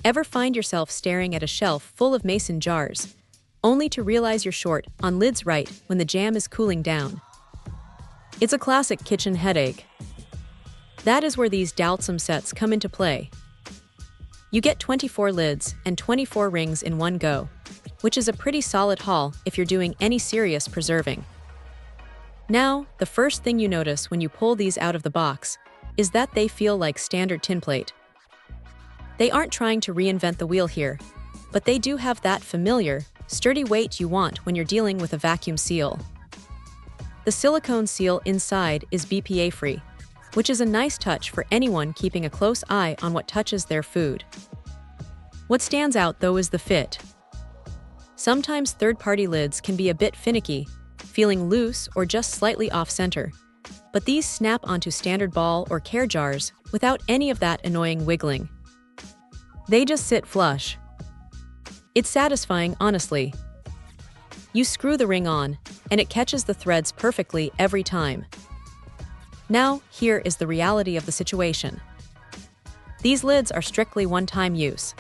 Ever find yourself staring at a shelf full of mason jars, only to realize you're short on lids right when the jam is cooling down? It's a classic kitchen headache. That is where these Dalzom sets come into play. You get 24 lids and 24 rings in one go, which is a pretty solid haul if you're doing any serious preserving. Now, the first thing you notice when you pull these out of the box is that they feel like standard tinplate. They aren't trying to reinvent the wheel here, but they do have that familiar, sturdy weight you want when you're dealing with a vacuum seal. The silicone seal inside is BPA-free, which is a nice touch for anyone keeping a close eye on what touches their food. What stands out, though, is the fit. Sometimes third-party lids can be a bit finicky, feeling loose or just slightly off-center, but these snap onto standard ball or care jars without any of that annoying wiggling. They just sit flush. It's satisfying, honestly. You screw the ring on, and it catches the threads perfectly every time. Now, here is the reality of the situation. These lids are strictly one-time use.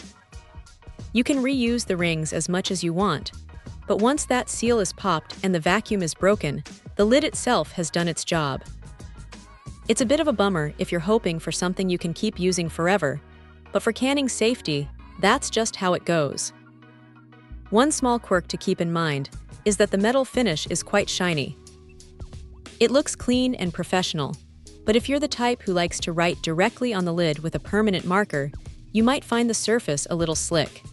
You can reuse the rings as much as you want, but once that seal is popped and the vacuum is broken, the lid itself has done its job. It's a bit of a bummer if you're hoping for something you can keep using forever, but for canning safety, that's just how it goes. One small quirk to keep in mind is that the metal finish is quite shiny. It looks clean and professional, but if you're the type who likes to write directly on the lid with a permanent marker, you might find the surface a little slick.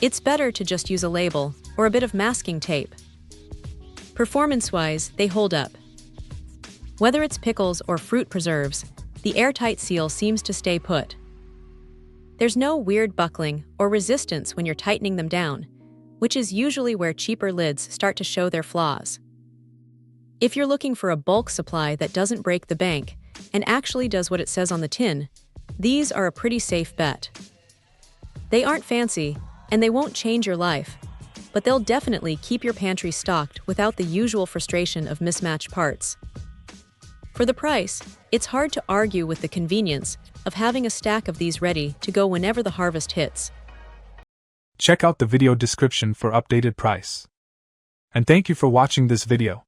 It's better to just use a label or a bit of masking tape. Performance-wise, they hold up. Whether it's pickles or fruit preserves, the airtight seal seems to stay put. There's no weird buckling or resistance when you're tightening them down, which is usually where cheaper lids start to show their flaws. If you're looking for a bulk supply that doesn't break the bank and actually does what it says on the tin, these are a pretty safe bet. They aren't fancy, and they won't change your life, but they'll definitely keep your pantry stocked without the usual frustration of mismatched parts. For the price, it's hard to argue with the convenience of having a stack of these ready to go whenever the harvest hits. Check out the video description for updated price. And thank you for watching this video.